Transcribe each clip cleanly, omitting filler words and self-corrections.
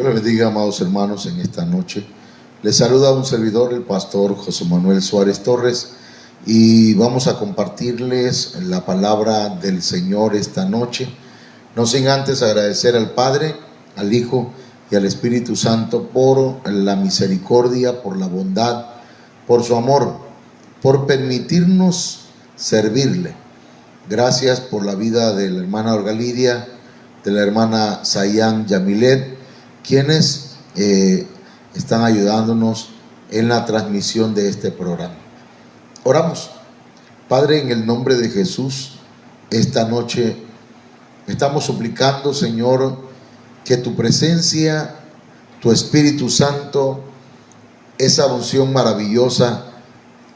Dios les bendiga, amados hermanos, en esta noche. Les saluda un servidor, el pastor José Manuel Suárez Torres, y vamos a compartirles la palabra del Señor esta noche. No sin antes agradecer al Padre, al Hijo y al Espíritu Santo por la misericordia, por la bondad, por su amor, por permitirnos servirle. Gracias por la vida de la hermana Olga Lidia, de la hermana Sayán Yamilet, quienes están ayudándonos en la transmisión de este programa. Oramos. Padre, en el nombre de Jesús, esta noche estamos suplicando, Señor, que tu presencia, tu Espíritu Santo, esa unción maravillosa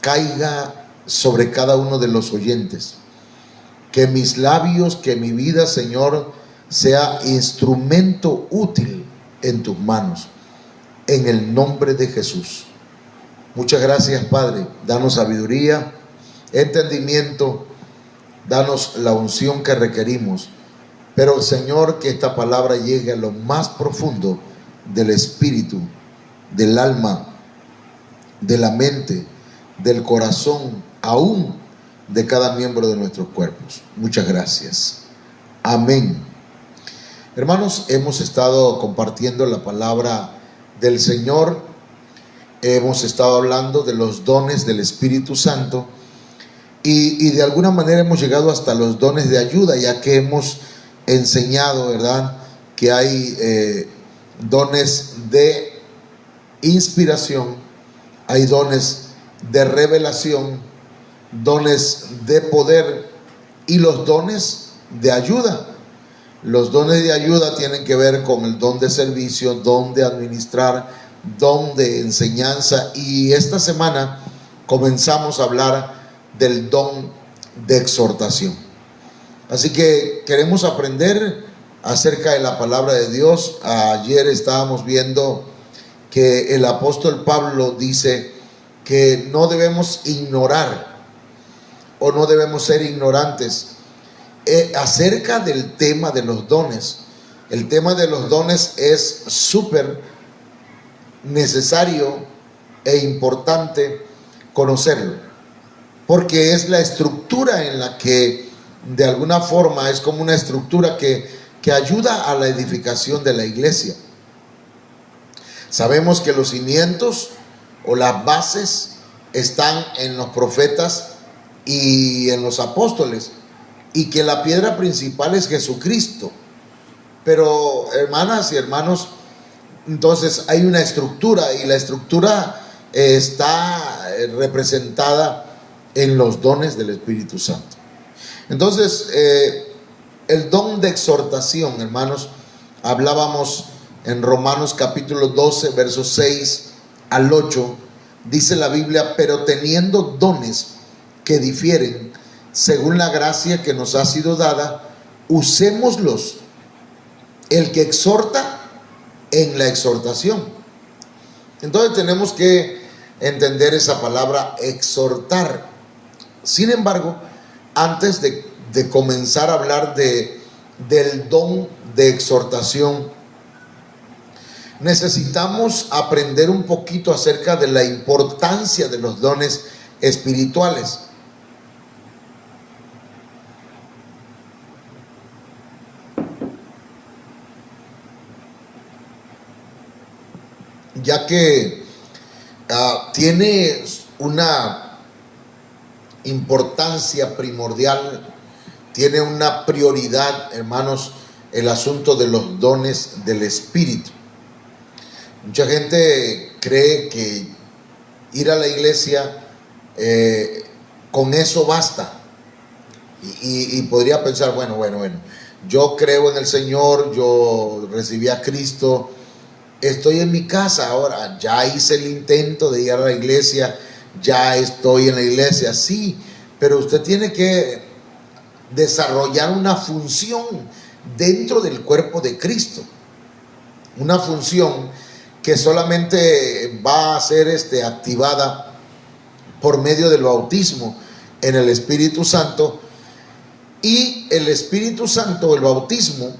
caiga sobre cada uno de los oyentes. Que mis labios, que mi vida, Señor, sea instrumento útil en tus manos, en el nombre de Jesús. Muchas gracias, Padre. Danos sabiduría, entendimiento, danos la unción que requerimos. Pero, Señor, que esta palabra llegue a lo más profundo del espíritu, del alma, de la mente, del corazón, aún de cada miembro de nuestros cuerpos. Muchas gracias. Amén. Hermanos, hemos estado compartiendo la palabra del Señor. Hemos estado hablando de los dones del Espíritu Santo y de alguna manera hemos llegado hasta los dones de ayuda, ya que hemos enseñado, ¿verdad?, que hay dones de inspiración, hay dones de revelación, dones de poder y los dones de ayuda. Los dones de ayuda tienen que ver con el don de servicio, don de administrar, don de enseñanza, y esta semana comenzamos a hablar del don de exhortación. Así que queremos aprender acerca de la palabra de Dios. Ayer estábamos viendo que el apóstol Pablo dice que no debemos ignorar o no debemos ser ignorantes acerca del tema de los dones. El tema de los dones es súper necesario e importante conocerlo, porque es la estructura en la que, de alguna forma, es como una estructura que ayuda a la edificación de la iglesia. Sabemos que los cimientos o las bases están en los profetas y en los apóstoles, y que la piedra principal es Jesucristo. Pero, hermanas y hermanos, entonces hay una estructura, y la estructura está representada en los dones del Espíritu Santo. Entonces, el don de exhortación, hermanos, hablábamos en Romanos capítulo 12, versos 6 al 8, dice la Biblia: pero teniendo dones que difieren según la gracia que nos ha sido dada, usémoslos. El que exhorta en la exhortación. Entonces tenemos que entender esa palabra exhortar. Sin embargo, antes de comenzar a hablar del don de exhortación, necesitamos aprender un poquito acerca de la importancia de los dones espirituales. Ya que tiene una importancia primordial, tiene una prioridad, hermanos, el asunto de los dones del Espíritu. Mucha gente cree que ir a la iglesia con eso basta, y podría pensar, bueno, yo creo en el Señor, yo recibí a Cristo, estoy en mi casa ahora, ya hice el intento de ir a la iglesia, ya estoy en la iglesia. Sí, pero usted tiene que desarrollar una función dentro del cuerpo de Cristo, una función que solamente va a ser activada por medio del bautismo en el Espíritu Santo. Y el Espíritu Santo, el bautismo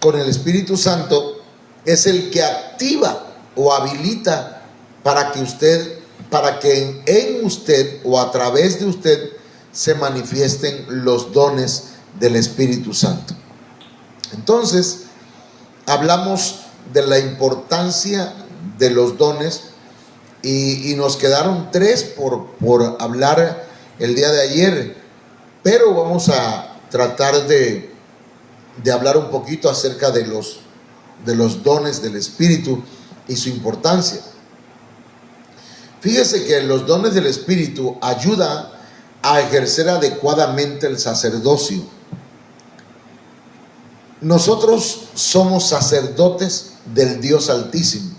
con el Espíritu Santo, es el que activa o habilita para que en usted o a través de usted se manifiesten los dones del Espíritu Santo. Entonces, hablamos de la importancia de los dones y nos quedaron 3 por hablar el día de ayer, pero vamos a tratar de hablar un poquito acerca de los dones del Espíritu y su importancia. Fíjese que los dones del Espíritu ayudan a ejercer adecuadamente el sacerdocio. Nosotros somos sacerdotes del Dios Altísimo.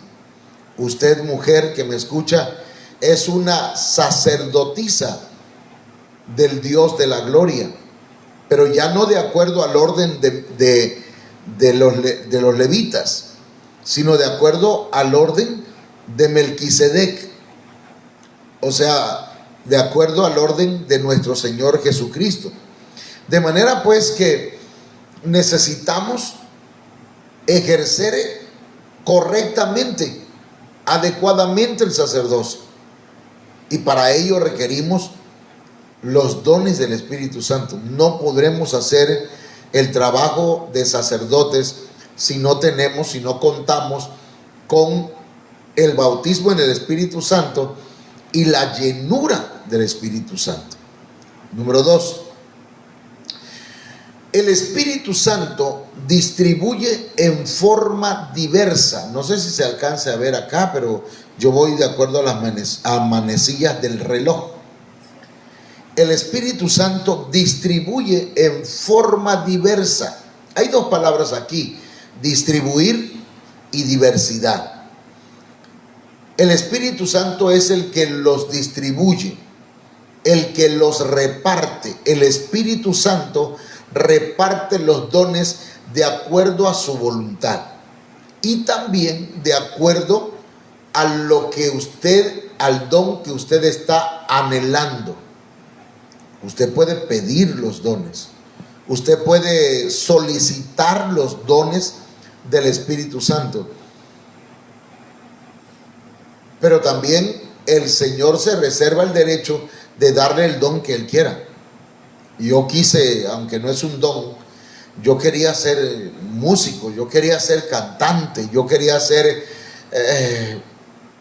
Usted, mujer que me escucha, es una sacerdotisa del Dios de la gloria, pero ya no de acuerdo al orden de los levitas, sino de acuerdo al orden de Melquisedec, o sea, de acuerdo al orden de nuestro Señor Jesucristo. De manera pues que necesitamos ejercer correctamente, adecuadamente el sacerdocio, y para ello requerimos los dones del Espíritu Santo. No podremos hacer el trabajo de sacerdotes si no contamos con el bautismo en el Espíritu Santo y la llenura del Espíritu Santo. Número 2. El Espíritu Santo distribuye en forma diversa. No sé si se alcance a ver acá, pero yo voy de acuerdo a las manecillas del reloj. El Espíritu Santo distribuye en forma diversa. Hay 2 palabras aquí: distribuir y diversidad. El Espíritu Santo es el que los distribuye, el que los reparte. El Espíritu Santo reparte los dones de acuerdo a su voluntad y también de acuerdo a al don que usted está anhelando. Usted puede pedir los dones, usted puede solicitar los dones del Espíritu Santo, pero también el Señor se reserva el derecho de darle el don que Él quiera. Yo quise, aunque no es un don, yo quería ser músico, yo quería ser cantante, yo quería ser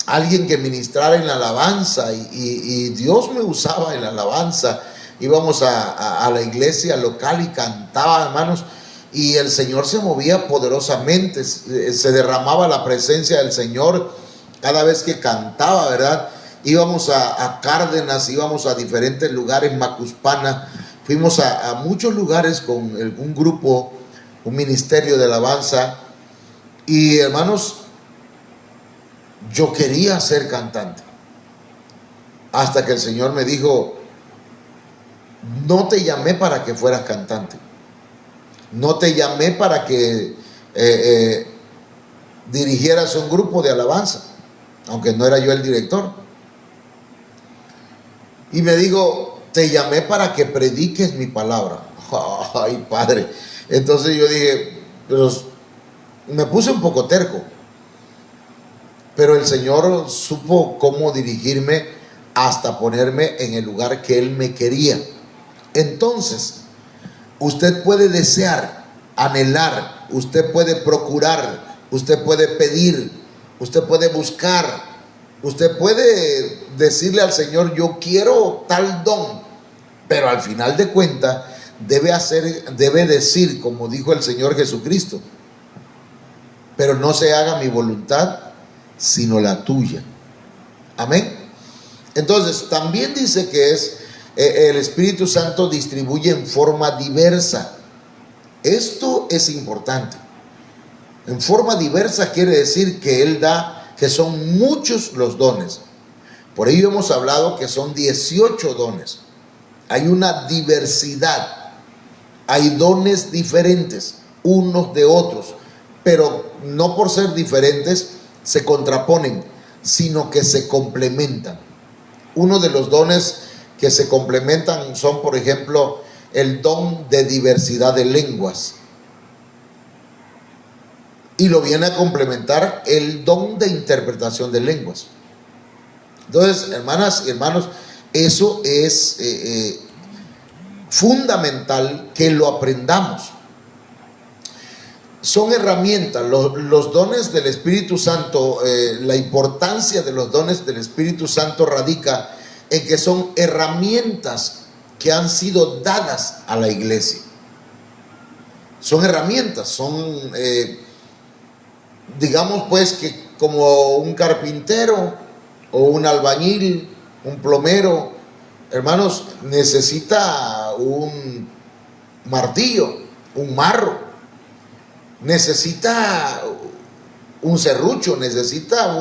alguien que ministrara en la alabanza, y Dios me usaba en la alabanza. Íbamos a la iglesia local y cantaba, hermanos, y el Señor se movía poderosamente, se derramaba la presencia del Señor cada vez que cantaba, ¿verdad? Íbamos a Cárdenas, íbamos a diferentes lugares, Macuspana, fuimos a muchos lugares con un grupo, un ministerio de alabanza, y hermanos, yo quería ser cantante, hasta que el Señor me dijo: no te llamé para que fueras cantante, no te llamé para que dirigieras un grupo de alabanza, aunque no era yo el director. Y me dijo: te llamé para que prediques mi palabra. Ay, Padre. Entonces yo dije, pero me puse un poco terco, pero el Señor supo cómo dirigirme hasta ponerme en el lugar que Él me quería. Entonces, usted puede desear, anhelar, usted puede procurar, usted puede pedir, usted puede buscar, usted puede decirle al Señor: yo quiero tal don, pero al final de cuentas debe decir, como dijo el Señor Jesucristo: pero no se haga mi voluntad sino la tuya. Amén. Entonces también dice que el Espíritu Santo distribuye en forma diversa. Esto es importante. En forma diversa quiere decir que Él da, que son muchos los dones. Por ello hemos hablado que son 18 dones. Hay una diversidad, hay dones diferentes unos de otros, pero no por ser diferentes se contraponen, sino que se complementan. Uno de los dones que se complementan son, por ejemplo, el don de diversidad de lenguas. y lo viene a complementar el don de interpretación de lenguas. Entonces, hermanas y hermanos, eso es fundamental que lo aprendamos. Son herramientas, los dones del Espíritu Santo, la importancia de los dones del Espíritu Santo radica en que son herramientas que han sido dadas a la iglesia. Son herramientas, son, digamos pues que como un carpintero o un albañil, un plomero, hermanos, necesita un martillo, un marro, necesita un serrucho, necesita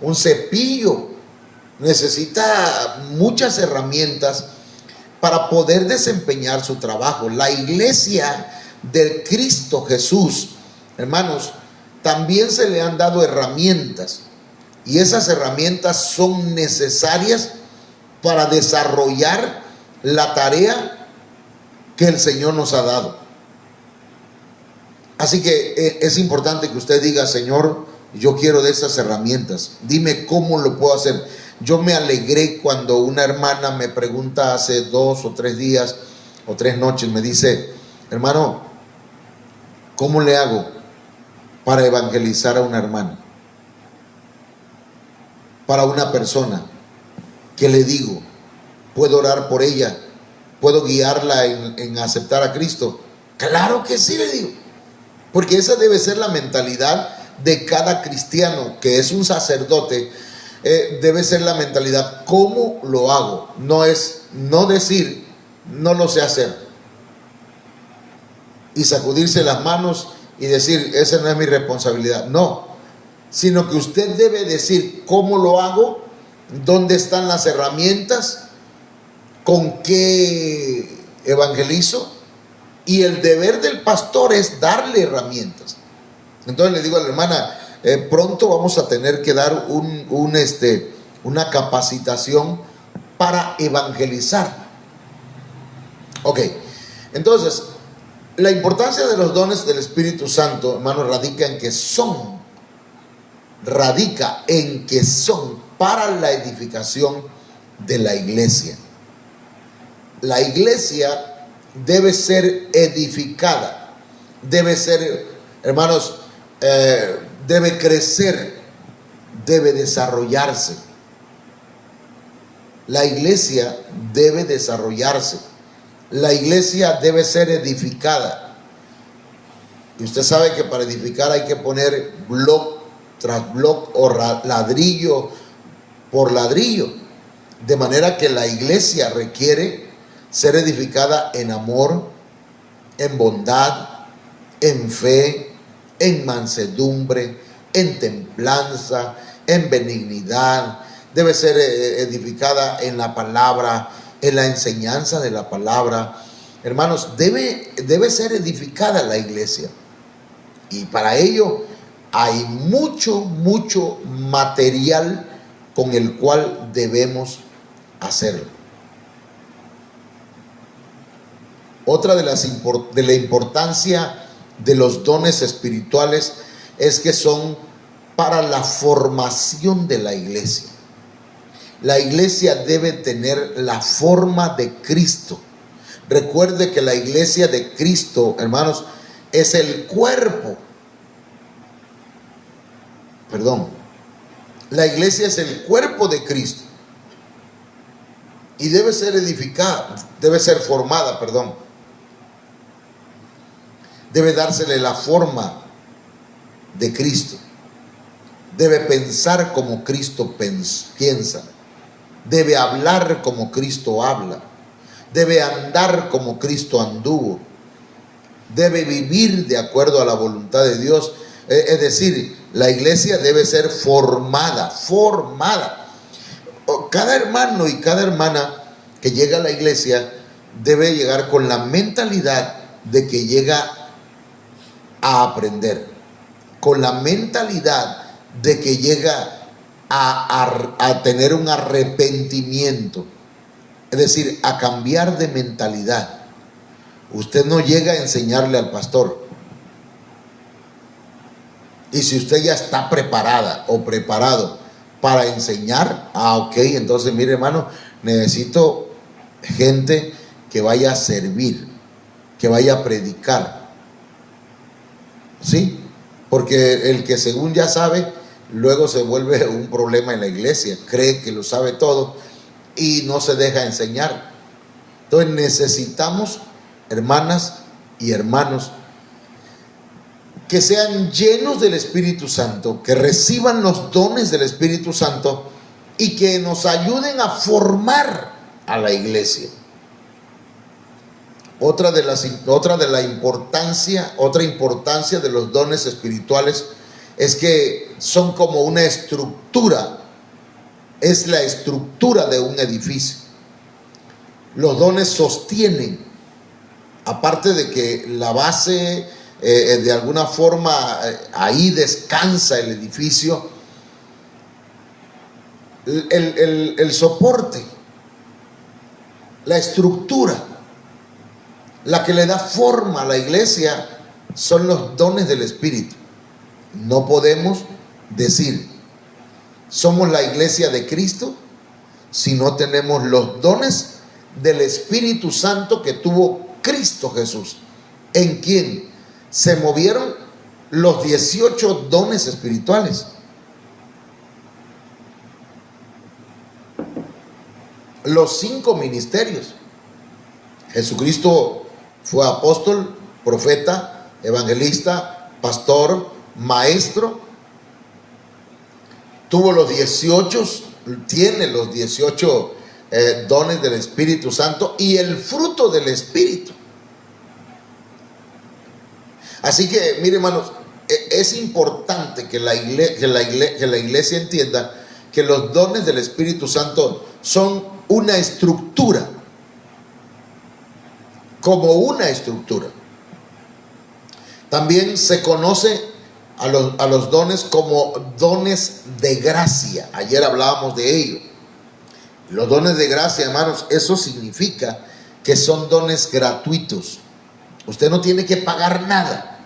un cepillo, necesita muchas herramientas para poder desempeñar su trabajo. La iglesia del Cristo Jesús, hermanos, también se le han dado herramientas, y esas herramientas son necesarias para desarrollar la tarea que el Señor nos ha dado. Así que es importante que usted diga: Señor, yo quiero de esas herramientas, dime cómo lo puedo hacer. Yo me alegré cuando una hermana me pregunta hace 2 o 3 días o 3 noches, me dice: hermano, ¿cómo le hago para evangelizar a una hermana? Para una persona. ¿Qué le digo? ¿Puedo orar por ella? ¿Puedo guiarla en aceptar a Cristo? Claro que sí, le digo. Porque esa debe ser la mentalidad de cada cristiano que es un sacerdote. Debe ser la mentalidad: ¿cómo lo hago? No es no decir no lo sé hacer y sacudirse las manos y decir esa no es mi responsabilidad. No, sino que usted debe decir: ¿cómo lo hago? ¿Dónde están las herramientas? ¿Con qué evangelizo? Y el deber del pastor es darle herramientas. Entonces le digo a la hermana: pronto vamos a tener que dar una capacitación para evangelizar. Ok, entonces la importancia de los dones del Espíritu Santo, hermano, radica en que son para la edificación de la iglesia. La iglesia debe ser edificada, debe ser, hermanos, debe crecer, debe desarrollarse. La iglesia debe desarrollarse. La iglesia debe ser edificada. Y usted sabe que para edificar hay que poner bloc tras bloc o ladrillo por ladrillo. De manera que la iglesia requiere ser edificada en amor, en bondad, en fe, en mansedumbre, en templanza, en benignidad. Debe ser edificada en la palabra, en la enseñanza de la palabra. Hermanos, debe ser edificada la iglesia. Y para ello hay mucho material con el cual debemos hacerlo. Otra de la importancia de los dones espirituales es que son para la formación de la iglesia. La iglesia debe tener la forma de Cristo. Recuerde que la iglesia de Cristo, hermanos, es el cuerpo. La iglesia es el cuerpo de Cristo. Y debe ser edificada, debe ser formada, Debe dársele la forma de Cristo. Debe pensar como Cristo piensa. Debe hablar como Cristo habla. Debe andar como Cristo anduvo. Debe vivir de acuerdo a la voluntad de Dios. Es decir, la iglesia debe ser formada. Cada hermano y cada hermana que llega a la iglesia debe llegar con la mentalidad de que llega a aprender, con la mentalidad de que llega a tener un arrepentimiento, es decir, a cambiar de mentalidad. Usted no llega a enseñarle al pastor, Y si usted ya está preparada o preparado para enseñar, ok, entonces mire hermano, necesito gente que vaya a servir, que vaya a predicar, ¿sí? Porque el que según ya sabe, luego se vuelve un problema en la iglesia, cree que lo sabe todo y no se deja enseñar. Entonces necesitamos, hermanas y hermanos, que sean llenos del Espíritu Santo, que reciban los dones del Espíritu Santo y que nos ayuden a formar a la iglesia. Otra importancia de los dones espirituales es que son como una estructura, es la estructura de un edificio. Los dones sostienen, aparte de que la base, de alguna forma, ahí descansa el edificio, el soporte, la estructura, la que le da forma a la iglesia son los dones del Espíritu. No podemos decir somos la iglesia de Cristo si no tenemos los dones del Espíritu Santo que tuvo Cristo Jesús, en quien se movieron los 18 dones espirituales. Los 5 ministerios. Jesucristo fue apóstol, profeta, evangelista, pastor, maestro. Tuvo los 18, tiene los 18 dones del Espíritu Santo y el fruto del Espíritu. Así que, mire hermanos, es importante que la iglesia entienda que los dones del Espíritu Santo son una estructura, como una estructura. También se conoce a los dones como dones de gracia. Ayer hablábamos de ello. Los dones de gracia, hermanos, eso significa que son dones gratuitos. Usted no tiene que pagar nada.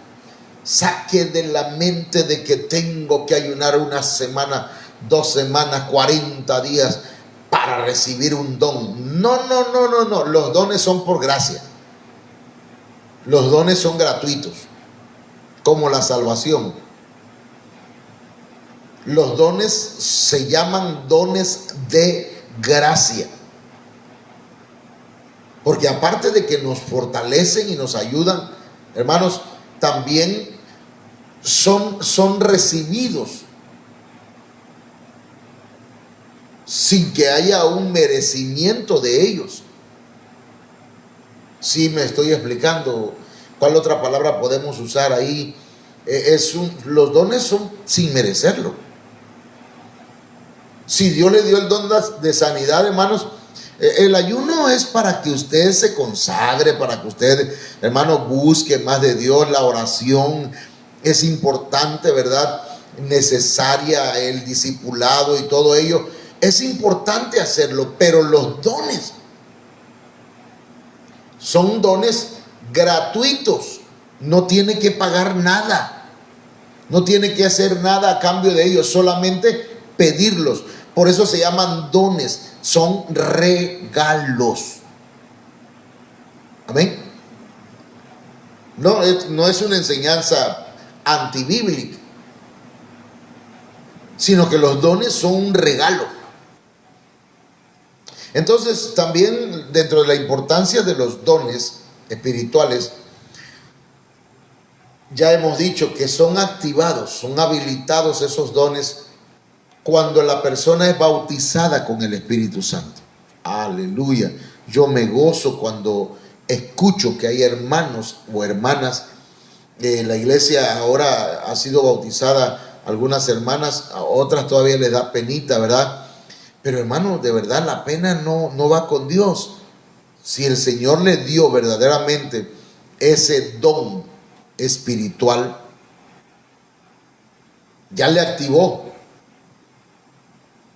Saque de la mente de que tengo que ayunar una semana, 2 semanas, 40 días para recibir un don. No. Los dones son por gracia. Los dones son gratuitos, como la salvación. Los dones se llaman dones de gracia, porque aparte de que nos fortalecen y nos ayudan, hermanos, también son recibidos sin que haya un merecimiento de ellos. Sí, me estoy explicando. ¿Cuál otra palabra podemos usar ahí? Los dones son sin merecerlo. Si Dios le dio el don de sanidad, hermanos, el ayuno es para que usted se consagre, para que usted, hermano, busque más de Dios. La oración es importante, ¿verdad? Necesaria, el discipulado y todo ello. Es importante hacerlo, pero los dones son dones gratuitos. No tiene que pagar nada. No tiene que hacer nada a cambio de ellos, solamente pedirlos. Por eso se llaman dones, son regalos. Amén. No es una enseñanza antibíblica, sino que los dones son un regalo. Entonces, también dentro de la importancia de los dones espirituales, ya hemos dicho que son activados, son habilitados esos dones cuando la persona es bautizada con el Espíritu Santo. Aleluya. Yo me gozo cuando escucho que hay hermanos o hermanas. La iglesia ahora ha sido bautizada, algunas hermanas, a otras todavía les da penita, ¿verdad? Pero hermano, de verdad la pena no va con Dios. Si el Señor le dio verdaderamente ese don espiritual, ya le activó.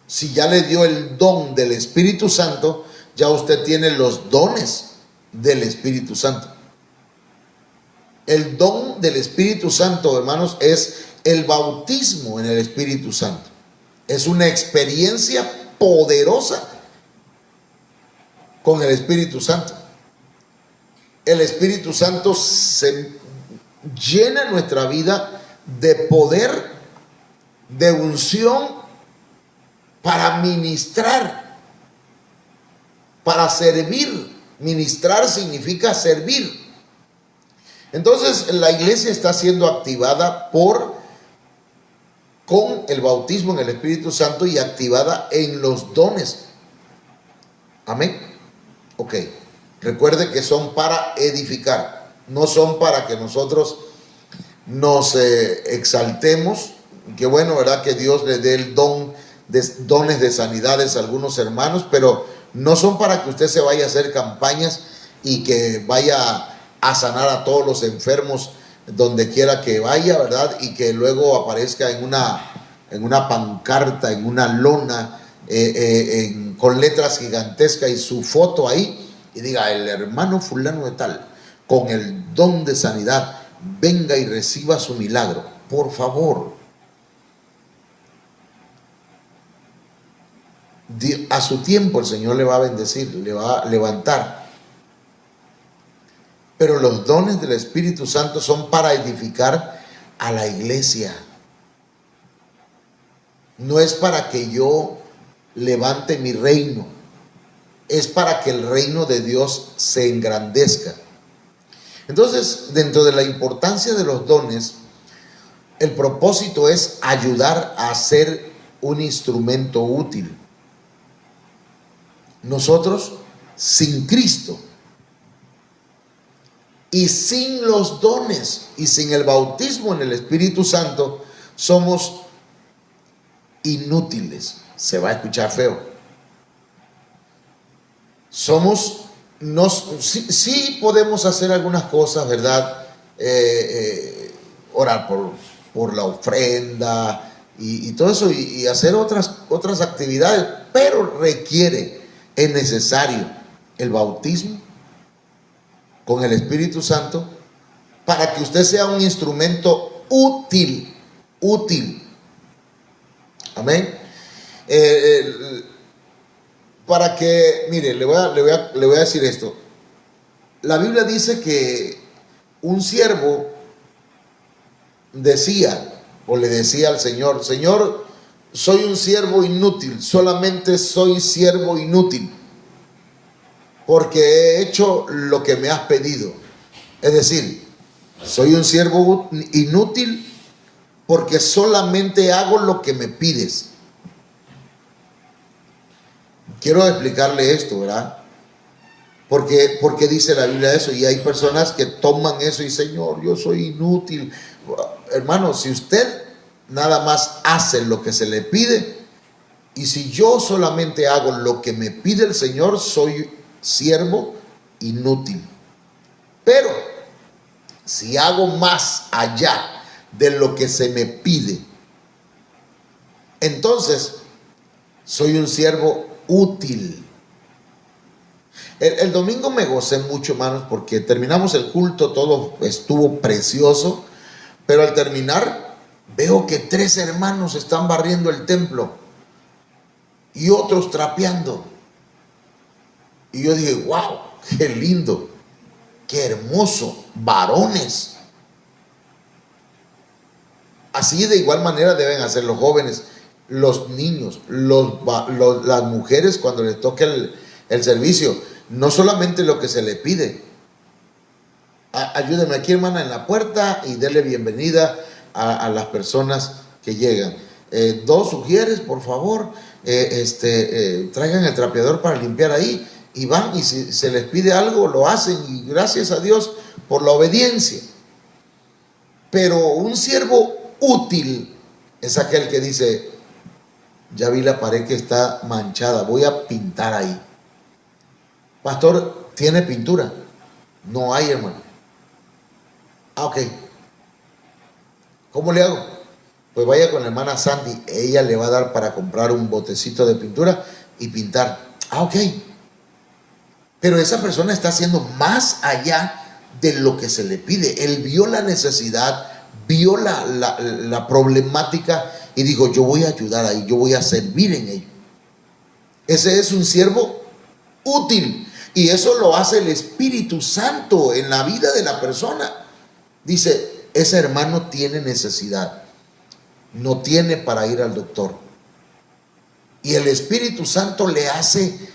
Si ya le dio el don del Espíritu Santo, ya usted tiene los dones del Espíritu Santo. El don del Espíritu Santo, hermanos, es el bautismo en el Espíritu Santo. Es una experiencia poderosa con el Espíritu Santo. El Espíritu Santo se llena nuestra vida de poder, de unción para ministrar, para servir. Ministrar significa servir. Entonces la iglesia está siendo activada con el bautismo en el Espíritu Santo y activada en los dones. Amén. Ok. Recuerde que son para edificar, no son para que nosotros nos exaltemos. Qué bueno, ¿verdad? Que Dios le dé el dones de sanidades a algunos hermanos, pero no son para que usted se vaya a hacer campañas y que vaya a sanar a todos los enfermos donde quiera que vaya, ¿verdad? Y que luego aparezca en una pancarta, en una lona, con letras gigantescas y su foto ahí, y diga: el hermano fulano de tal, con el don de sanidad, venga y reciba su milagro. Por favor, a su tiempo el Señor le va a bendecir, le va a levantar. Pero los dones del Espíritu Santo son para edificar a la iglesia. No es para que yo levante mi reino, es para que el reino de Dios se engrandezca. Entonces, dentro de la importancia de los dones, el propósito es ayudar a ser un instrumento útil. Nosotros, sin Cristo y sin los dones y sin el bautismo en el Espíritu Santo, somos inútiles. Se va a escuchar feo. Sí podemos hacer algunas cosas, ¿verdad? Orar por la ofrenda y todo eso, y hacer otras actividades, pero es necesario el bautismo con el Espíritu Santo para que usted sea un instrumento útil. Amén. Para que, mire, le voy a decir esto. La Biblia dice que un siervo le decía al Señor: Señor, soy un siervo inútil, solamente soy siervo inútil, porque he hecho lo que me has pedido. Es decir, soy un siervo inútil porque solamente hago lo que me pides. Quiero explicarle esto, ¿verdad? Porque dice la Biblia eso, y hay personas que toman eso y: Señor, yo soy inútil. Hermano, si usted nada más hace lo que se le pide, y si yo solamente hago lo que me pide el Señor, soy siervo inútil. Pero si hago más allá de lo que se me pide, entonces soy un siervo útil. El domingo me gocé mucho, hermanos, porque terminamos el culto, todo estuvo precioso, pero al terminar veo que 3 hermanos están barriendo el templo y otros trapeando. Y yo dije: wow, qué lindo, qué hermoso, varones. Así de igual manera deben hacer los jóvenes, los niños, las mujeres cuando les toque el servicio. No solamente lo que se le pide. Ayúdeme aquí, hermana, en la puerta, y dele bienvenida a las personas que llegan. 2 sugieres, por favor, traigan el trapeador para limpiar ahí, y van, y si se les pide algo, lo hacen, y gracias a Dios por la obediencia. Pero un siervo útil es aquel que dice: ya vi la pared que está manchada, voy a pintar ahí. Pastor, ¿tiene pintura? No hay, hermano. Ok. ¿Cómo le hago? Pues vaya con la hermana Sandy, ella le va a dar para comprar un botecito de pintura y pintar. Ok. Pero esa persona está haciendo más allá de lo que se le pide. Él vio la necesidad, vio la problemática y dijo, yo voy a ayudar ahí, yo voy a servir en ello. Ese es un siervo útil, y eso lo hace el Espíritu Santo en la vida de la persona. Dice, ese hermano tiene necesidad, no tiene para ir al doctor, y el Espíritu Santo le hace,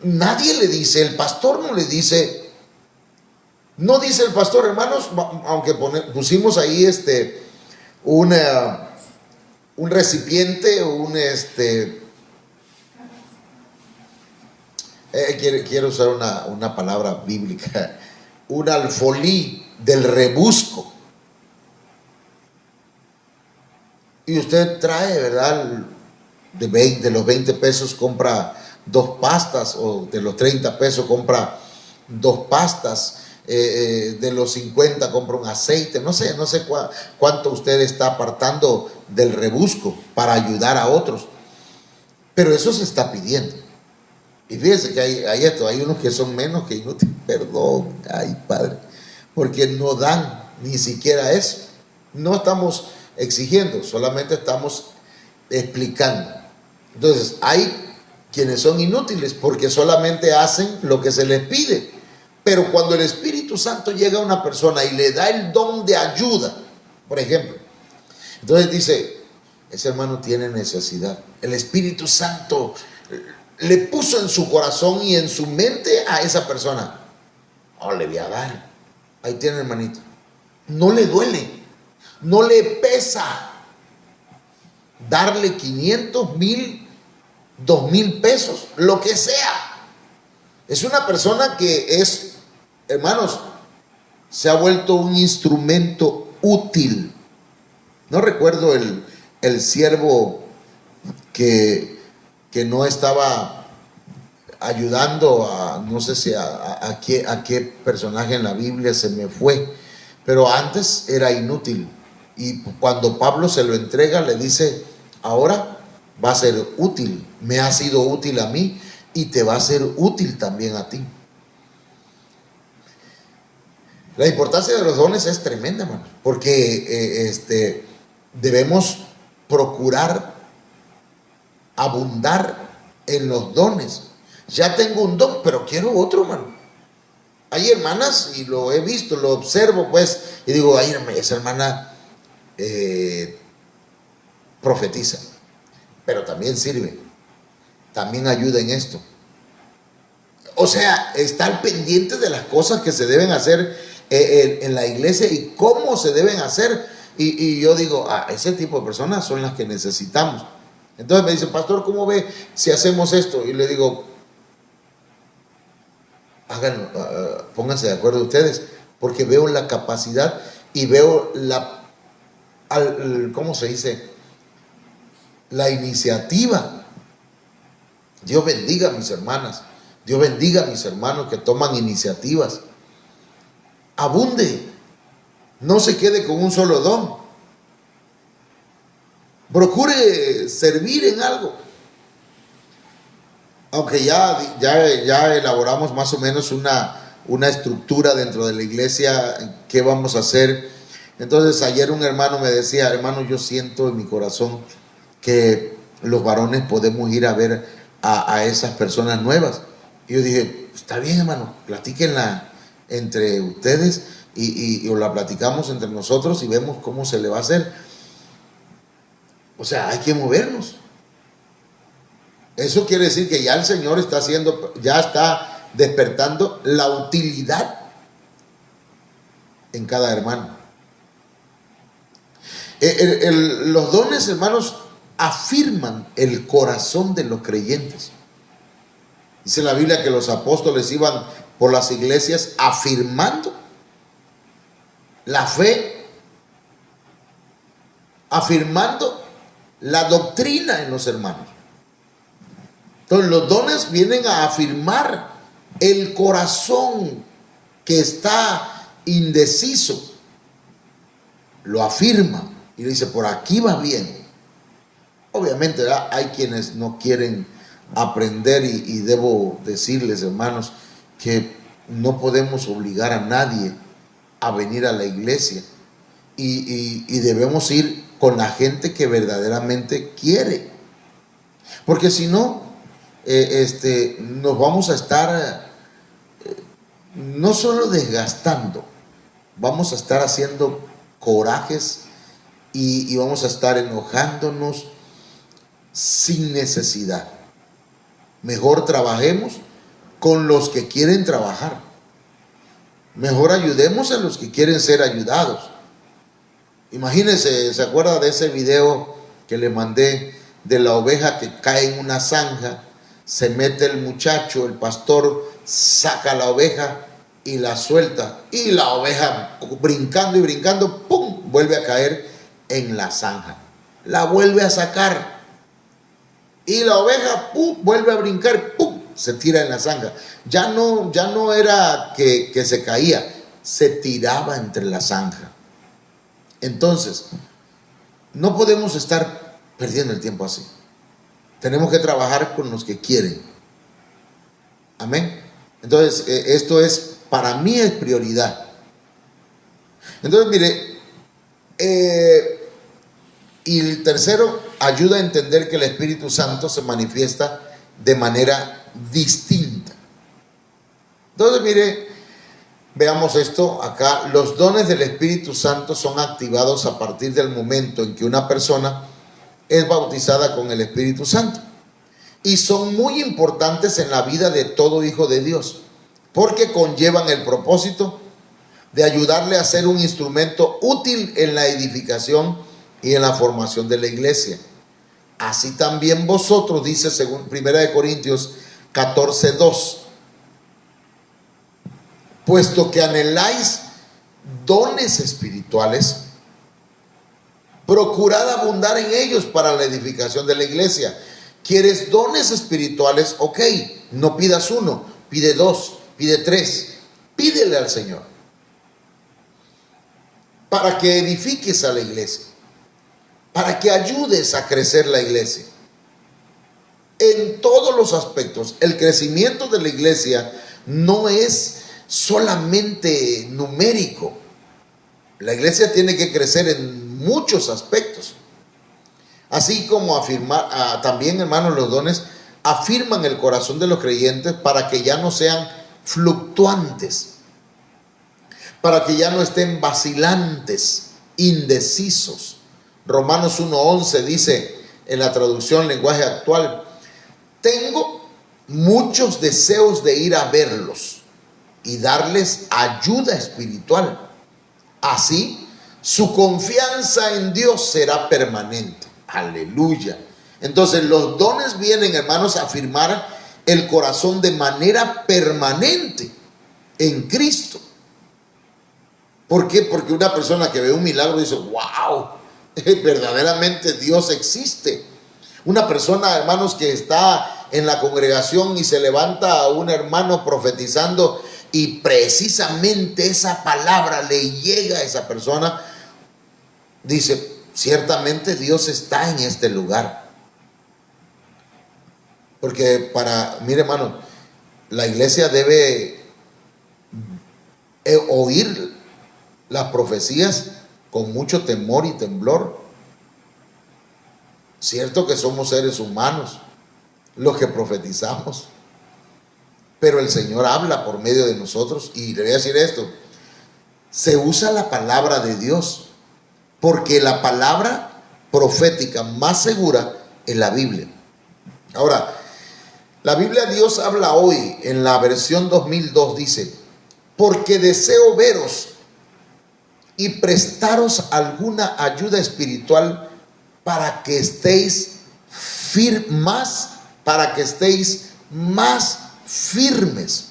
nadie le dice, el pastor no le dice, no dice el pastor, hermanos, aunque pusimos ahí un recipiente, quiero usar una palabra bíblica, un alfolí del rebusco, y usted trae, ¿verdad? De los 20 pesos compra 2 pastas, o de los 30 pesos compra 2 pastas, de los 50 compra un aceite, no sé cuánto usted está apartando del rebusco para ayudar a otros, pero eso se está pidiendo. Y fíjense que hay unos que son menos que inútiles, perdón, ay Padre, porque no dan ni siquiera eso. No estamos exigiendo, solamente estamos explicando. Entonces, hay quienes son inútiles porque solamente hacen lo que se les pide. Pero cuando el Espíritu Santo llega a una persona y le da el don de ayuda, por ejemplo, entonces dice, ese hermano tiene necesidad. El Espíritu Santo le puso en su corazón y en su mente a esa persona. Oh, le voy a dar. Ahí tiene, hermanito. No le duele, no le pesa darle 500, 1000, 2000 pesos, lo que sea. Es una persona que es, hermanos, se ha vuelto un instrumento útil. No recuerdo el siervo que no estaba ayudando no sé si a qué personaje en la Biblia, se me fue, pero antes era inútil, y cuando Pablo se lo entrega le dice, ahora va a ser útil, me ha sido útil a mí y te va a ser útil también a ti. La importancia de los dones es tremenda, hermano, porque debemos procurar abundar en los dones. Ya tengo un don, pero quiero otro, hermano. Hay hermanas, y lo he visto, lo observo, pues, y digo, ay, esa hermana profetiza, pero también sirve, también ayuda en esto. O sea, estar pendiente de las cosas que se deben hacer en la iglesia y cómo se deben hacer. Y yo digo, ese tipo de personas son las que necesitamos. Entonces me dice, pastor, ¿cómo ve si hacemos esto? Y le digo, háganlo, pónganse de acuerdo ustedes, porque veo la capacidad y veo ¿cómo se dice? La iniciativa. Dios bendiga a mis hermanas, Dios bendiga a mis hermanos que toman iniciativas. Abunde, no se quede con un solo don. Procure servir en algo. Aunque ya elaboramos más o menos una estructura dentro de la iglesia, qué vamos a hacer. Entonces ayer un hermano me decía, hermano, yo siento en mi corazón que los varones podemos ir a ver a esas personas nuevas. Y yo dije, está bien, hermano, platíquenla entre ustedes y la platicamos entre nosotros y vemos cómo se le va a hacer. O sea, hay que movernos. Eso quiere decir que ya el Señor ya está despertando la utilidad en cada hermano. Los dones, hermanos, afirman el corazón de los creyentes. Dice la Biblia que los apóstoles iban por las iglesias afirmando la fe, afirmando la doctrina en los hermanos. Entonces los dones vienen a afirmar el corazón que está indeciso, lo afirma y le dice, por aquí va bien. Obviamente, ¿verdad? Hay quienes no quieren aprender y debo decirles, hermanos, que no podemos obligar a nadie a venir a la iglesia y debemos ir con la gente que verdaderamente quiere, porque si no, nos vamos a estar no solo desgastando, vamos a estar haciendo corajes y vamos a estar enojándonos sin necesidad. Mejor trabajemos con los que quieren trabajar. Mejor ayudemos a los que quieren ser ayudados. Imagínense, ¿se acuerda de ese video que le mandé de la oveja que cae en una zanja? Se mete el muchacho, el pastor saca la oveja y la suelta, y la oveja brincando y brincando, ¡pum!, vuelve a caer en la zanja. La vuelve a sacar y la oveja, ¡pum!, vuelve a brincar, ¡pum!, se tira en la zanja. Ya no era que se caía, se tiraba entre la zanja. Entonces, no podemos estar perdiendo el tiempo así. Tenemos que trabajar con los que quieren. Amén. Entonces, esto es, para mí es prioridad. Entonces, mire, y el tercero, ayuda a entender que el Espíritu Santo se manifiesta de manera distinta. Entonces, mire, veamos esto acá. Los dones del Espíritu Santo son activados a partir del momento en que una persona es bautizada con el Espíritu Santo, y son muy importantes en la vida de todo hijo de Dios, porque conllevan el propósito de ayudarle a ser un instrumento útil en la edificación y en la formación de la iglesia. Así también vosotros, dice según 1 Corintios 14:2, puesto que anheláis dones espirituales, procurad abundar en ellos para la edificación de la iglesia. ¿Quieres dones espirituales? Ok, no pidas uno, pide dos, pide tres, pídele al Señor para que edifiques a la iglesia, para que ayudes a crecer la iglesia en todos los aspectos. El crecimiento de la iglesia no es solamente numérico. La iglesia tiene que crecer en muchos aspectos. Así como también, hermanos, los dones afirman el corazón de los creyentes para que ya no sean fluctuantes, para que ya no estén vacilantes, indecisos. Romanos 1:11 dice en la traducción lenguaje actual: tengo muchos deseos de ir a verlos y darles ayuda espiritual. Así, su confianza en Dios será permanente. Aleluya. Entonces, los dones vienen, hermanos, a afirmar el corazón de manera permanente en Cristo. ¿Por qué? Porque una persona que ve un milagro dice: wow, verdaderamente Dios existe. Una persona, hermanos, que está en la congregación y se levanta a un hermano profetizando y precisamente esa palabra le llega a esa persona, dice: ciertamente Dios está en este lugar. Porque mire, hermano, la iglesia debe oír las profecías con mucho temor y temblor. Cierto que somos seres humanos los que profetizamos, pero el Señor habla por medio de nosotros. Y le voy a decir esto: se usa la palabra de Dios, porque la palabra profética más segura es la Biblia. Ahora, la Biblia Dios habla hoy en la versión 2002, dice: porque deseo veros y prestaros alguna ayuda espiritual para que estéis más firmes.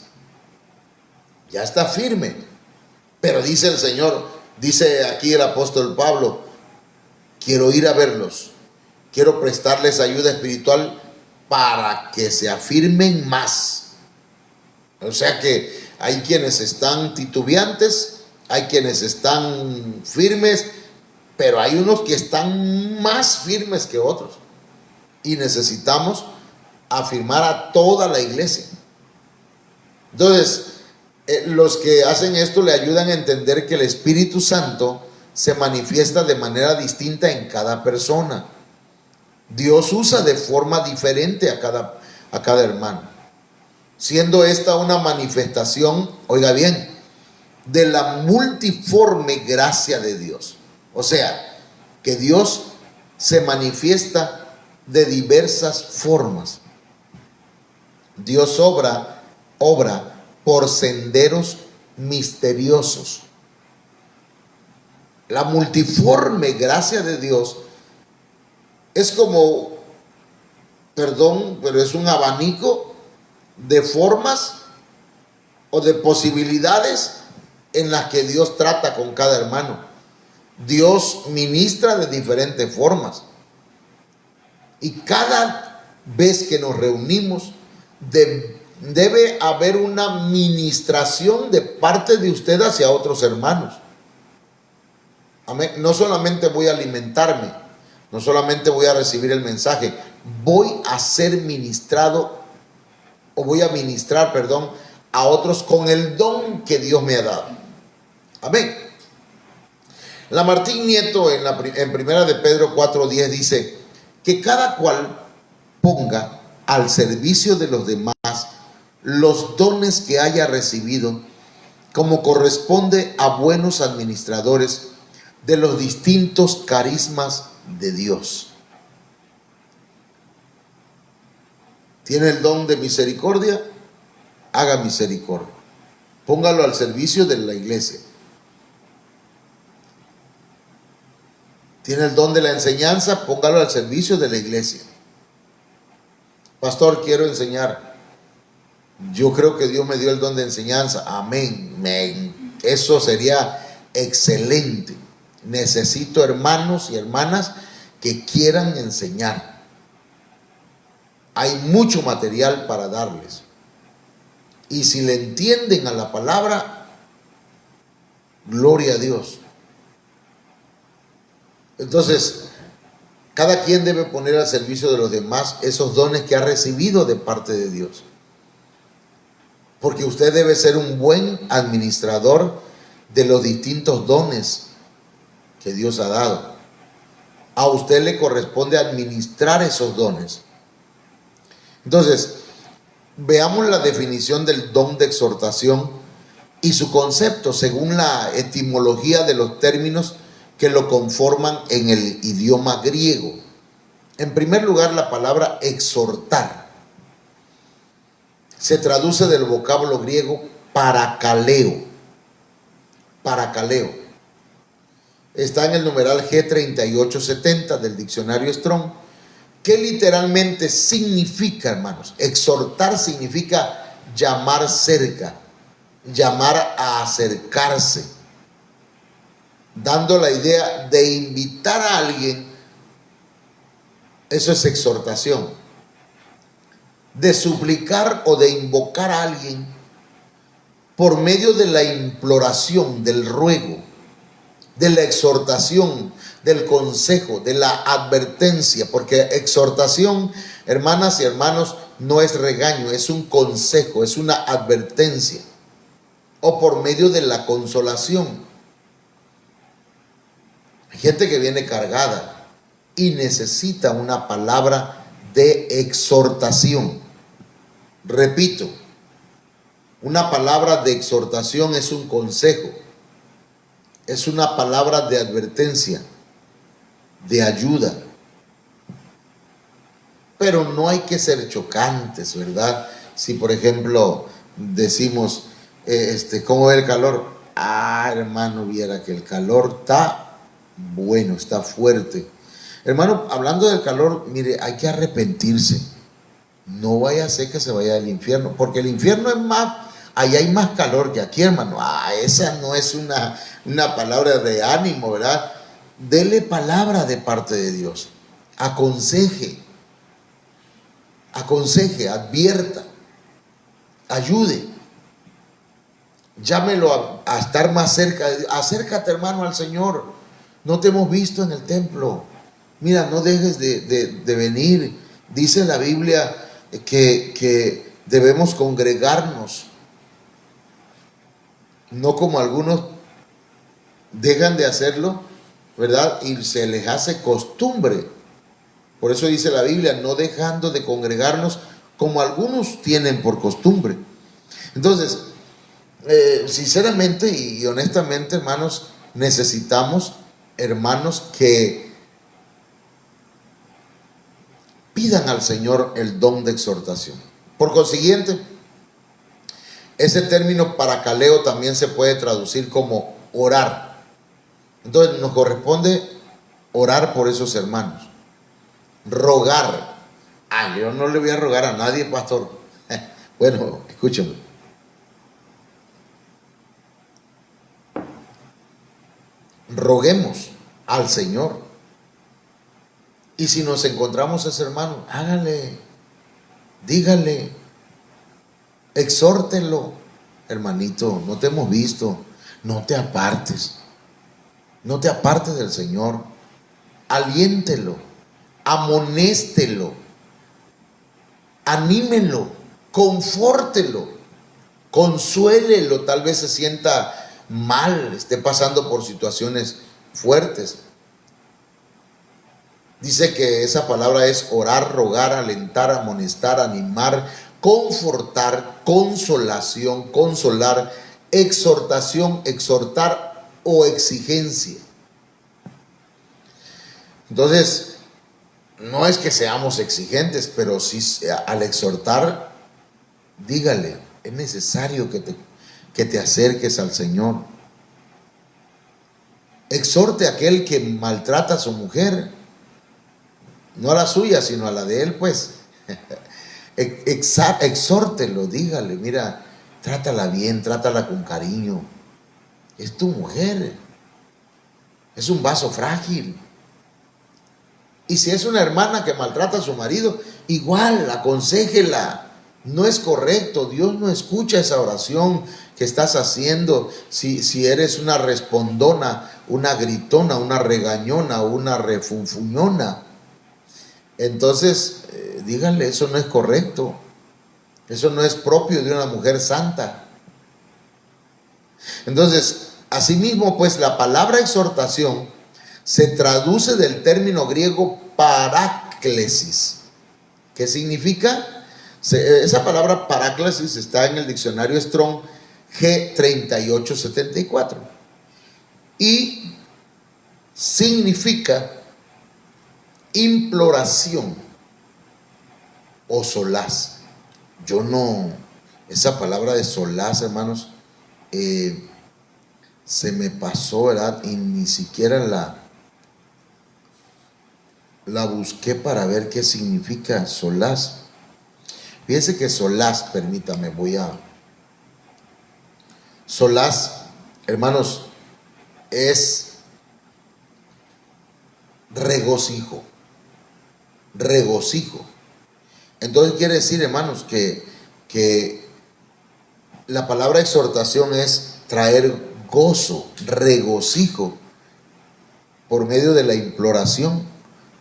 Ya está firme, pero dice el Señor, dice aquí el apóstol Pablo: quiero ir a verlos, quiero prestarles ayuda espiritual para que se afirmen más. O sea que hay quienes están titubeantes, hay quienes están firmes, pero hay unos que están más firmes que otros. Y necesitamos afirmar a toda la iglesia. Entonces, Los que hacen esto le ayudan a entender que el Espíritu Santo se manifiesta de manera distinta en cada persona. Dios usa de forma diferente a cada hermano, siendo esta una manifestación, oiga bien, de la multiforme gracia de Dios. O sea, que Dios se manifiesta de diversas formas. Dios obra por senderos misteriosos. La multiforme gracia de Dios es como, perdón, pero es un abanico de formas o de posibilidades en las que Dios trata con cada hermano. Dios ministra de diferentes formas. Y cada vez que nos reunimos, debe haber una ministración de parte de usted hacia otros hermanos. Amén. No solamente voy a alimentarme, no solamente voy a recibir el mensaje, voy a ser ministrado, o voy a ministrar, perdón, a otros con el don que Dios me ha dado. Amén. Lamartine Nieto en primera de Pedro 4:10 dice que cada cual ponga al servicio de los demás los dones que haya recibido, como corresponde a buenos administradores de los distintos carismas de Dios. ¿Tiene el don de misericordia? Haga misericordia. Póngalo al servicio de la iglesia. ¿Tiene el don de la enseñanza? Póngalo al servicio de la iglesia. Pastor, quiero enseñar. Yo creo que Dios me dio el don de enseñanza. Amén. Eso sería excelente. Necesito hermanos y hermanas que quieran enseñar. Hay mucho material para darles. Y si le entienden a la palabra, gloria a Dios. Entonces, cada quien debe poner al servicio de los demás esos dones que ha recibido de parte de Dios. Porque usted debe ser un buen administrador de los distintos dones que Dios ha dado. A usted le corresponde administrar esos dones. Entonces, veamos la definición del don de exhortación y su concepto según la etimología de los términos que lo conforman en el idioma griego. En primer lugar, la palabra exhortar se traduce del vocablo griego parakaleo. Parakaleo. Está en el numeral G3870 del diccionario Strong, que literalmente significa, hermanos, exhortar significa llamar cerca, llamar a acercarse, dando la idea de invitar a alguien. Eso es exhortación. De suplicar o de invocar a alguien por medio de la imploración, del ruego, de la exhortación, del consejo, de la advertencia, porque exhortación, hermanas y hermanos, no es regaño, es un consejo, es una advertencia, o por medio de la consolación. Hay gente que viene cargada y necesita una palabra de exhortación. Repito, una palabra de exhortación es un consejo, es una palabra de advertencia, de ayuda. Pero no hay que ser chocantes, ¿verdad? Si por ejemplo decimos, ¿cómo es el calor? Hermano, viera que el calor está bueno, está fuerte. Hermano, hablando del calor, mire, hay que arrepentirse. No vaya a ser que se vaya al infierno, porque el infierno es más, allá hay más calor que aquí, hermano. Esa no es una palabra de ánimo, ¿verdad? Dele palabra de parte de Dios. Aconseje, advierta, ayude. Llámelo a estar más cerca. Acércate, hermano, al Señor. No te hemos visto en el templo. Mira, no dejes de venir. Dice la Biblia que debemos congregarnos. no como algunos dejan de hacerlo, ¿verdad? Y se les hace costumbre. Por eso dice la Biblia, no dejando de congregarnos como algunos tienen por costumbre. Entonces, sinceramente y honestamente, hermanos, necesitamos hermanos que pidan al Señor el don de exhortación. Por consiguiente, ese término paracaleo también se puede traducir como orar. Entonces nos corresponde orar por esos hermanos, rogar. Yo no le voy a rogar a nadie, pastor. Bueno, escúchame. Roguemos al Señor. Y si nos encontramos a ese hermano, hágale, dígale, exhórtelo. Hermanito, no te hemos visto, no te apartes del Señor. Aliéntelo, amonéstelo, anímelo, confórtelo, consuélelo. Tal vez se sienta mal, esté pasando por situaciones fuertes. Dice que esa palabra es orar, rogar, alentar, amonestar, animar, confortar, consolación, consolar, exhortación, exhortar o exigencia. Entonces, no es que seamos exigentes, pero sí al exhortar, dígale, es necesario que te acerques al Señor. Exhorte a aquel que maltrata a su mujer, no a la suya, sino a la de él, pues. Exhórtelo, dígale, mira, trátala bien, trátala con cariño. Es tu mujer, es un vaso frágil. Y si es una hermana que maltrata a su marido, igual, aconséjela. No es correcto, Dios no escucha esa oración que estás haciendo si eres una respondona, una gritona, una regañona, una refunfuñona. Entonces, díganle, eso no es correcto. Eso no es propio de una mujer santa. Entonces, asimismo, pues la palabra exhortación se traduce del término griego paráclesis. ¿Qué significa? Esa palabra paráclesis está en el diccionario Strong G3874 y significa imploración o solaz. Esa palabra de solaz, hermanos, se me pasó, ¿verdad? Y ni siquiera la busqué para ver qué significa solaz. Fíjense que solaz, permítame, solaz, hermanos, es regocijo. Regocijo. Entonces quiere decir, hermanos, que la palabra exhortación es traer gozo, regocijo, por medio de la imploración,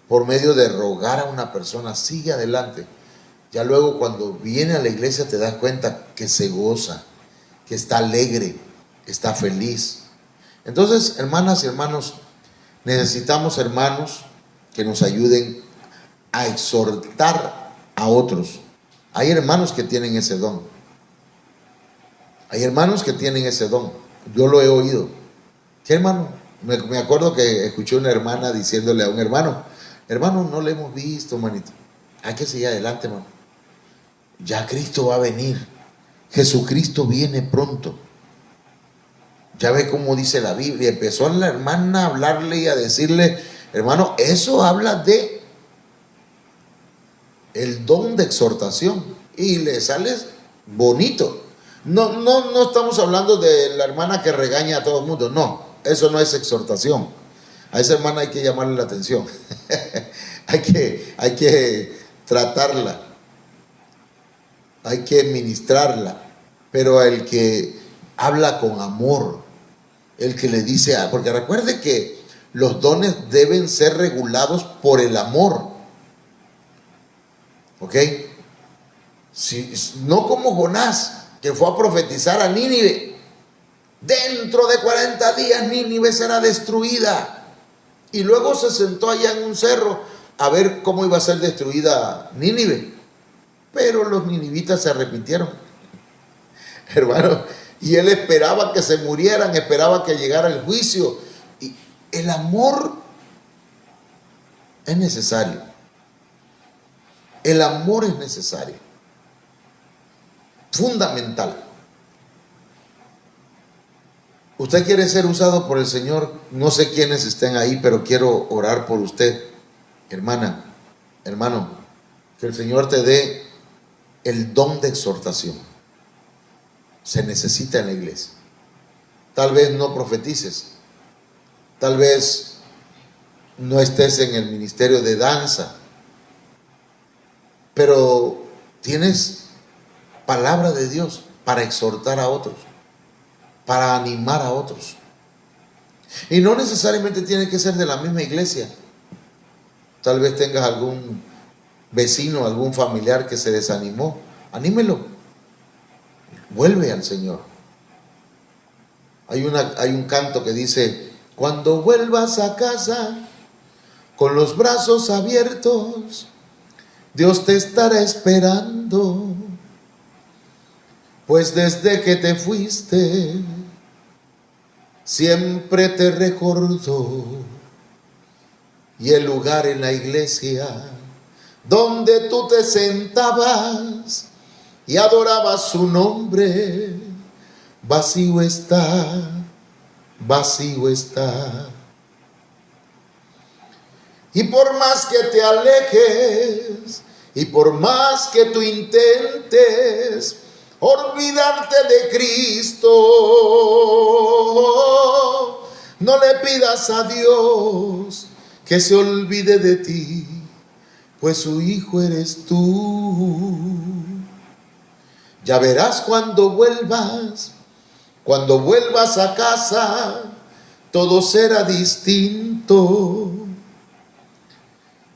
por medio de rogar a una persona, sigue adelante. Ya luego cuando viene a la iglesia te das cuenta que se goza, que está alegre, que está feliz. Entonces, hermanas y hermanos, necesitamos hermanos que nos ayuden a exhortar a otros. Hay hermanos que tienen ese don. Hay hermanos que tienen ese don. Yo lo he oído. ¿Qué hermano? Me acuerdo que escuché una hermana diciéndole a un hermano, hermano, no le hemos visto, manito. Hay que seguir adelante, hermano. Ya Cristo va a venir. Jesucristo viene pronto. Ya ve cómo dice la Biblia. Empezó la hermana a hablarle y a decirle, hermano, eso habla de el don de exhortación. Y le sale bonito. No estamos hablando de la hermana que regaña a todo el mundo. No, eso no es exhortación. A esa hermana hay que llamarle la atención. hay que tratarla. Hay que ministrarla. Pero el que habla con amor, el que le dice, porque recuerde que los dones deben ser regulados por el amor. ¿Ok? No como Jonás, que fue a profetizar a Nínive. dentro de 40 días Nínive será destruida. Y luego se sentó allá en un cerro a ver cómo iba a ser destruida Nínive. Pero los ninivitas se arrepintieron, hermano, y él esperaba que se murieran, esperaba que llegara el juicio. Y el amor es necesario. El amor es necesario, fundamental. Usted quiere ser usado por el Señor. No sé quiénes estén ahí, pero quiero orar por usted, hermana, hermano, que el Señor te dé el don de exhortación. Se necesita en la iglesia. Tal vez no profetices, tal vez no estés en el ministerio de danza, pero tienes palabra de Dios para exhortar a otros, para animar a otros. Y no necesariamente tiene que ser de la misma iglesia. Tal vez tengas algún vecino, algún familiar que se desanimó. Anímelo. Vuelve al Señor. Hay un canto que dice: cuando vuelvas a casa con los brazos abiertos, Dios te estará esperando, pues desde que te fuiste siempre te recordó. Y el lugar en la iglesia donde tú te sentabas y adorabas su nombre, vacío está, vacío está. Y por más que te alejes, y por más que tú intentes olvidarte de Cristo, no le pidas a Dios que se olvide de ti, pues su hijo eres tú. Ya verás cuando vuelvas a casa, todo será distinto,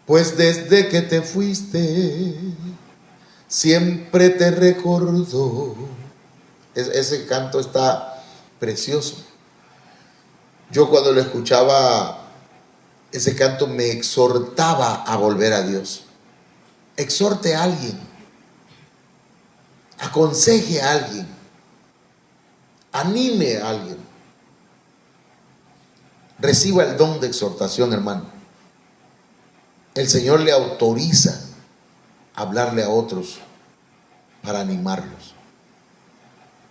pues desde que te fuiste siempre te recordó. Ese canto está precioso. Yo cuando lo escuchaba, ese canto me exhortaba a volver a Dios. Exhorte a alguien, aconseje a alguien, anime a alguien. Reciba el don de exhortación, hermano. El Señor le autoriza a hablarle a otros para animarlos.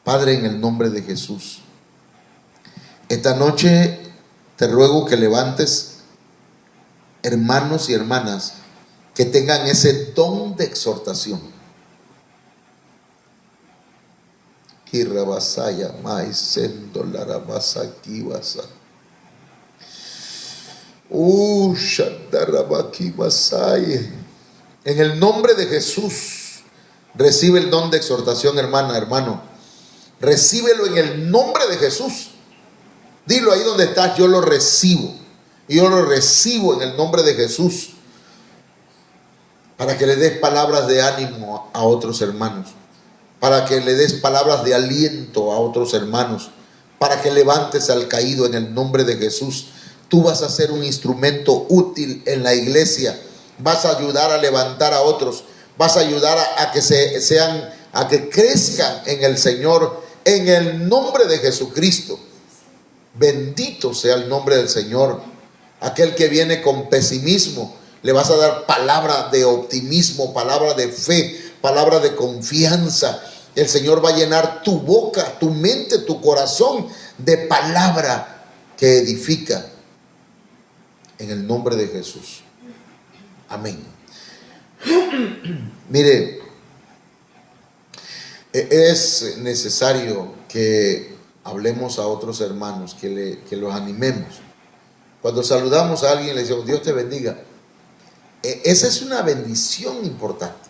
Padre, en el nombre de Jesús, esta noche te ruego que levantes hermanos y hermanas que tengan ese don de exhortación. En el nombre de Jesús, recibe el don de exhortación, hermana, hermano. Recíbelo en el nombre de Jesús. Dilo ahí donde estás: yo lo recibo. Y yo lo recibo en el nombre de Jesús, para que le des palabras de ánimo a otros hermanos, para que le des palabras de aliento a otros hermanos, para que levantes al caído en el nombre de Jesús. Tú vas a ser un instrumento útil en la iglesia, vas a ayudar a levantar a otros, vas a ayudar a que crezcan en el Señor, en el nombre de Jesucristo. Bendito sea el nombre del Señor. Aquel que viene con pesimismo, le vas a dar palabra de optimismo, palabra de fe, palabra de confianza. El Señor va a llenar tu boca, tu mente, tu corazón de palabra que edifica, en el nombre de Jesús. Amén. Mire, es necesario que hablemos a otros hermanos, que los animemos. Cuando saludamos a alguien, le decimos: Dios te bendiga. Esa es una bendición importante.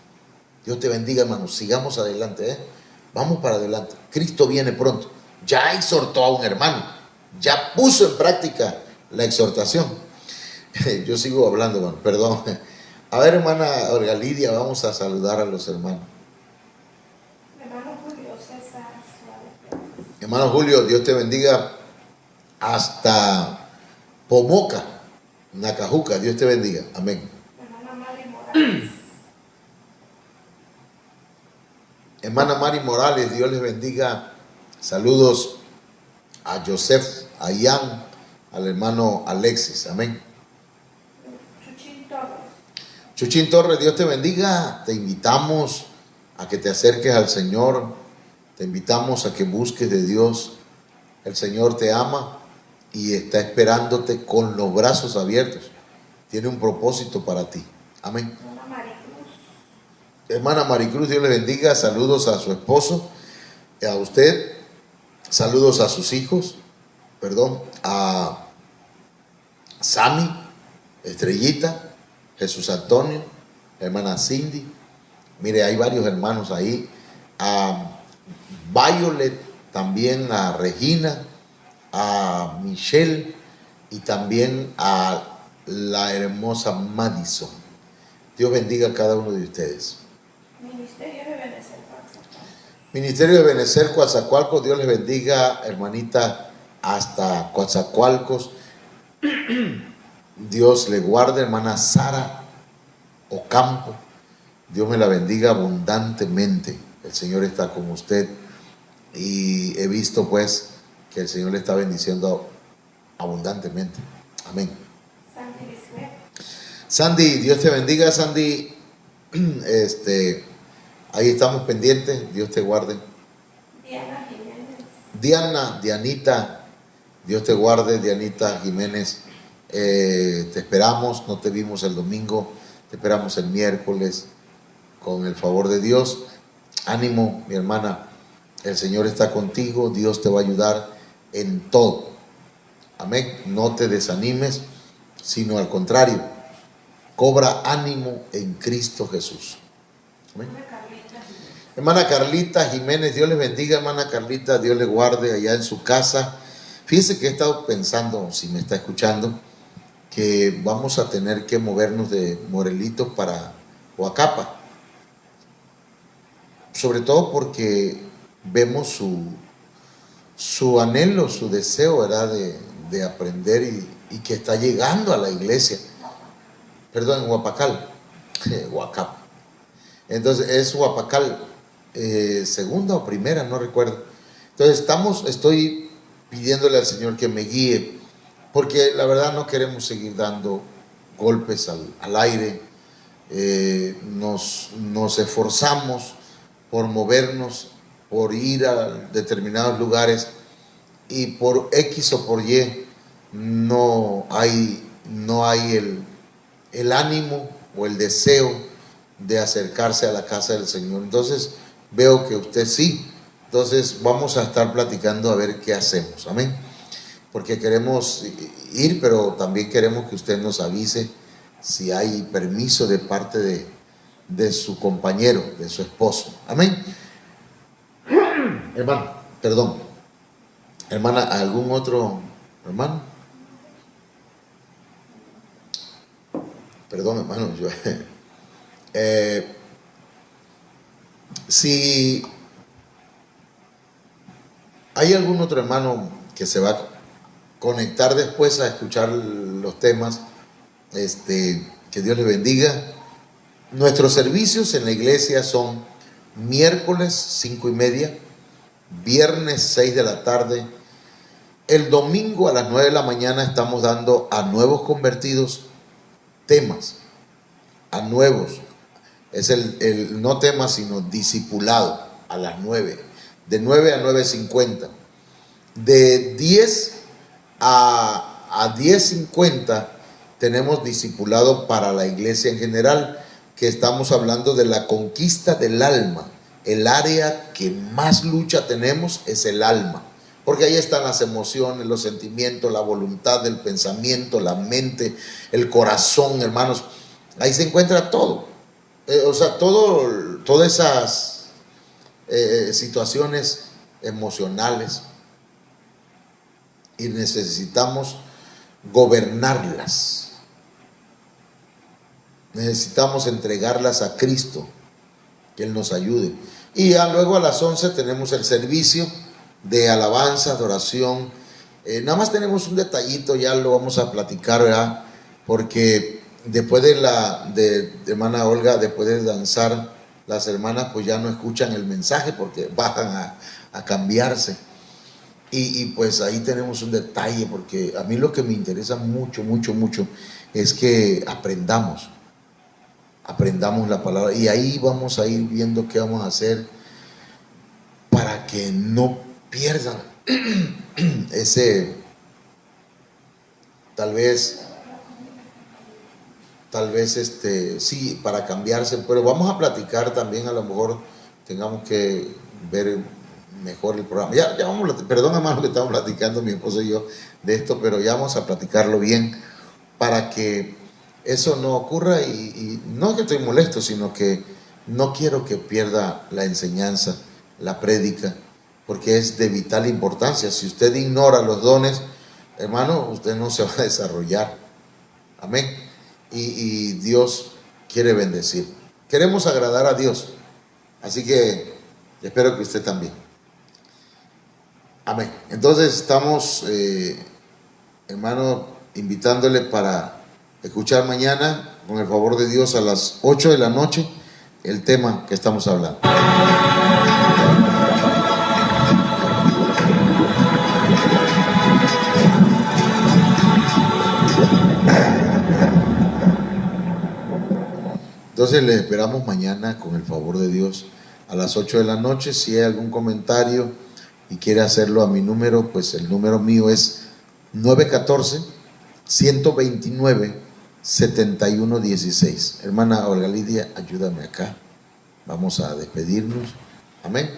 Dios te bendiga, hermano. Sigamos adelante, Vamos para adelante. Cristo viene pronto. Ya exhortó a un hermano, ya puso en práctica la exhortación. Yo sigo hablando, hermano, perdón. A ver, hermana Olga Lidia, vamos a saludar a los hermanos. Hermano Julio César Suárez. Hermano Julio, Dios te bendiga hasta Pomoca, Nacajuca. Dios te bendiga. Amén. Hermana Mari Morales, Dios les bendiga. Saludos a Joseph, a Ian, al hermano Alexis. Amén. Chuchín Torres, Dios te bendiga. Te invitamos a que te acerques al Señor. Te invitamos a que busques de Dios. El Señor te ama y está esperándote con los brazos abiertos. Tiene un propósito para ti. Amén. Hermana Maricruz, Dios le bendiga. Saludos a su esposo, a usted. Saludos a sus hijos. A Sammy, Estrellita, Jesús Antonio, hermana Cindy. Mire, hay varios hermanos ahí. A Violet, también a Regina, a Michelle y también a la hermosa Madison. Dios bendiga a cada uno de ustedes. Ministerio de Benecer, Coatzacoalcos, Dios les bendiga, hermanita, hasta Coatzacoalcos. Dios le guarde, hermana Sara Ocampo. Dios me la bendiga abundantemente. El Señor está con usted y he visto pues que el Señor le está bendiciendo abundantemente. Amén. Sandy, Dios te bendiga, Sandy. Ahí estamos pendientes. Dios te guarde. Diana Jiménez. Dianita, Dios te guarde, Dianita Jiménez. Te esperamos, no te vimos el domingo, te esperamos el miércoles, con el favor de Dios. Ánimo, mi hermana, el Señor está contigo, Dios te va a ayudar en todo. Amén. No te desanimes, sino al contrario, cobra ánimo en Cristo Jesús. Amén. Hermana Carlita Jiménez, Dios les bendiga, hermana Carlita, Dios le guarde allá en su casa. Fíjese que he estado pensando, si me está escuchando, que vamos a tener que movernos de Morelito para Huacapa. Sobre todo porque vemos su anhelo, su deseo, ¿verdad?, de aprender y que está llegando a la iglesia. Perdón, en Huapacal, Huacapa. Entonces es Huapacal, segunda o primera, no recuerdo. Entonces estoy pidiéndole al Señor que me guíe, porque la verdad no queremos seguir dando golpes al aire. Nos esforzamos por movernos, por ir a determinados lugares y por X o por Y no hay el ánimo o el deseo de acercarse a la casa del Señor. Entonces veo que usted sí. Entonces vamos a estar platicando a ver qué hacemos. Amén. Porque queremos ir, pero también queremos que usted nos avise si hay permiso de parte de su compañero, de su esposo. Amén. Hermano, perdón. Hermana, ¿algún otro hermano? Perdón, hermano. Si hay algún otro hermano que se va a conectar después a escuchar los temas, que Dios les bendiga. Nuestros servicios en la iglesia son miércoles 5:30, viernes 6 de la tarde, el domingo a las 9 de la mañana estamos dando a nuevos convertidos temas, a nuevos, es el no tema sino discipulado a las 9, de 9 a 9:50, de 10 a 10:50 tenemos discipulado para la iglesia en general, que estamos hablando de la conquista del alma. El área que más lucha tenemos es el alma, porque ahí están las emociones, los sentimientos, la voluntad, el pensamiento, la mente, el corazón, hermanos. Ahí se encuentra todo. Todas esas situaciones emocionales, y necesitamos gobernarlas. Necesitamos entregarlas a Cristo, que Él nos ayude. Y ya luego a las 11 tenemos el servicio de alabanza, de oración. Nada más tenemos un detallito, ya lo vamos a platicar, ¿verdad? Porque después de hermana Olga, después de danzar, las hermanas pues ya no escuchan el mensaje porque bajan a cambiarse. Y pues ahí tenemos un detalle, porque a mí lo que me interesa mucho, mucho, mucho es que aprendamos la palabra, y ahí vamos a ir viendo qué vamos a hacer para que no pierdan ese, tal vez sí, para cambiarse, pero vamos a platicar también, a lo mejor tengamos que ver mejor el programa. Ya vamos, perdón hermano que estamos platicando mi esposo y yo de esto, pero ya vamos a platicarlo bien para que eso no ocurra, y no que estoy molesto, sino que no quiero que pierda la enseñanza, la prédica, porque es de vital importancia. Si usted ignora los dones, hermano, usted no se va a desarrollar. Amén. Y Dios quiere bendecir. Queremos agradar a Dios, así que espero que usted también. Amén. Entonces estamos, hermano, invitándole para escuchar mañana, con el favor de Dios, a las 8 de la noche, el tema que estamos hablando. Entonces les esperamos mañana, con el favor de Dios, a las 8 de la noche. Si hay algún comentario y quiere hacerlo a mi número, pues el número mío es 914-129-7116. Hermana Olga Lidia, ayúdame acá. Vamos a despedirnos. Amén.